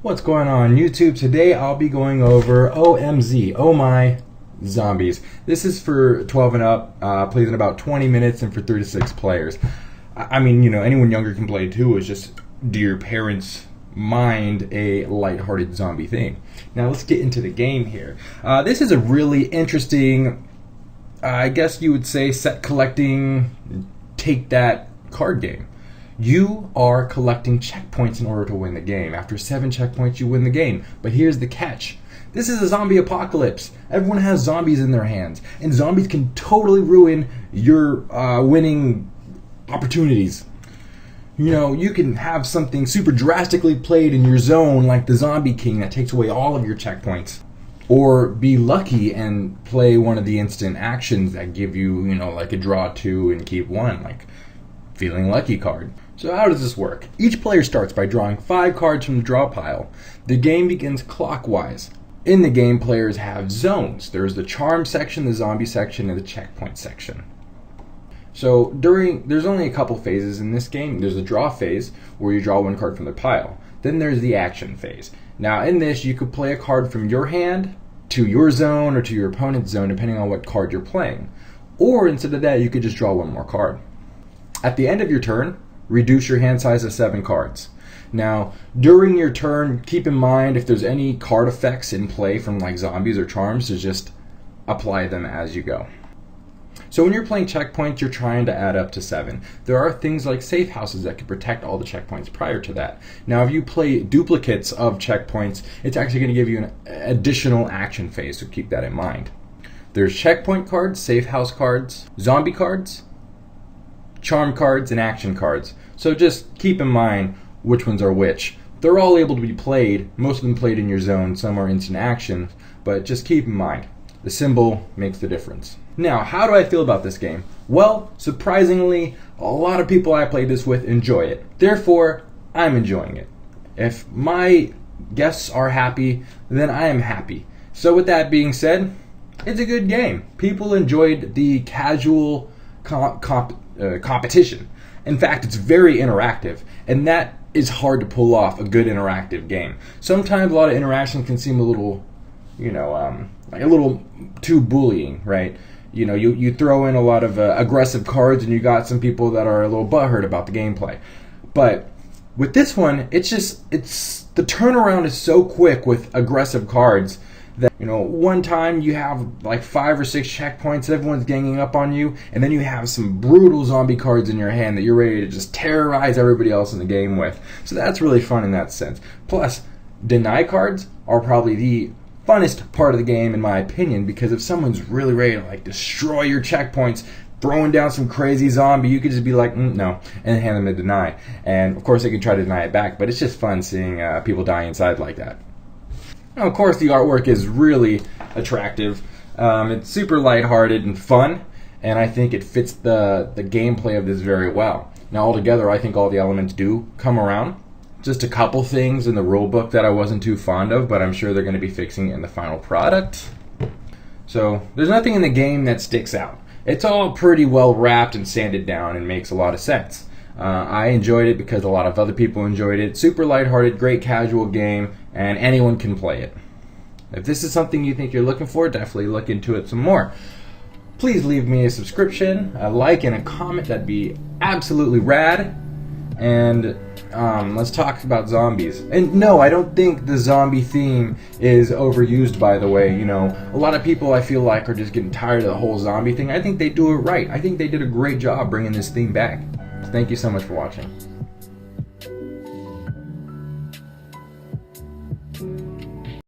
What's going on YouTube? Today I'll be going over OMZ, Oh My Zombies. This is for 12 and up, plays in about 20 minutes and for 3 to 6 players. I mean, you know, anyone younger can play too. It's just, do your parents mind a lighthearted zombie thing? Now let's get into the game here. This is a really interesting, I guess you would say, set collecting, take that card game. You are collecting checkpoints in order to win the game. After 7 checkpoints, you win the game. But here's the catch. This is a zombie apocalypse. Everyone has zombies in their hands. And zombies can totally ruin your winning opportunities. You know, you can have something super drastically played in your zone, like the Zombie King, that takes away all of your checkpoints. Or be lucky and play one of the instant actions that give you, you know, like a draw 2 and keep 1, like Feeling Lucky card. So how does this work? Each player starts by drawing 5 cards from the draw pile. The game begins clockwise. In the game, players have zones. There's the charm section, the zombie section, and the checkpoint section. So there's only a couple phases in this game. There's the draw phase, where you draw 1 card from the pile. Then there's the action phase. Now in this, you could play a card from your hand to your zone or to your opponent's zone, depending on what card you're playing. Or instead of that, you could just draw 1 more card. At the end of your turn, reduce your hand size to 7 cards. Now, during your turn, keep in mind if there's any card effects in play from like zombies or charms, to just apply them as you go. So when you're playing checkpoints, you're trying to add up to 7. There are things like safe houses that can protect all the checkpoints prior to that. Now, if you play duplicates of checkpoints, it's actually going to give you an additional action phase, so keep that in mind. There's checkpoint cards, safe house cards, zombie cards, charm cards, and action cards. So just keep in mind which ones are which. They're all able to be played, most of them played in your zone, some are instant action, but just keep in mind, the symbol makes the difference. Now, how do I feel about this game? Well, surprisingly, a lot of people I played this with enjoy it. Therefore, I'm enjoying it. If my guests are happy, then I am happy. So with that being said, it's a good game. People enjoyed the casual competition. In fact, it's very interactive, and that is hard to pull off a good interactive game. Sometimes a lot of interaction can seem a little, you know, like a little too bullying, right? You know, you throw in a lot of aggressive cards, and you got some people that are a little butthurt about the gameplay. But with this one, it's the turnaround is so quick with aggressive cards that, you know, one time you have like 5 or 6 checkpoints, everyone's ganging up on you, and then you have some brutal zombie cards in your hand that you're ready to just terrorize everybody else in the game with. So that's really fun in that sense. Plus, deny cards are probably the funnest part of the game in my opinion, because if someone's really ready to like destroy your checkpoints, throwing down some crazy zombie, you could just be like, no, and hand them a deny. And of course they can try to deny it back, but it's just fun seeing people die inside like that. Now, of course, the artwork is really attractive. It's super lighthearted and fun, and I think it fits the gameplay of this very well. Now, altogether, I think all the elements do come around. Just a couple things in the rulebook that I wasn't too fond of, but I'm sure they're going to be fixing in the final product. So, there's nothing in the game that sticks out. It's all pretty well wrapped and sanded down and makes a lot of sense. I enjoyed it because a lot of other people enjoyed it. Super lighthearted, great casual game, and anyone can play it. If this is something you think you're looking for, definitely look into it some more. Please leave me a subscription, a like, and a comment. That'd be absolutely rad. And let's talk about zombies. And no, I don't think the zombie theme is overused, by the way. You know, a lot of people I feel like are just getting tired of the whole zombie thing. I think they do it right. I think they did a great job bringing this theme back. Thank you so much for watching.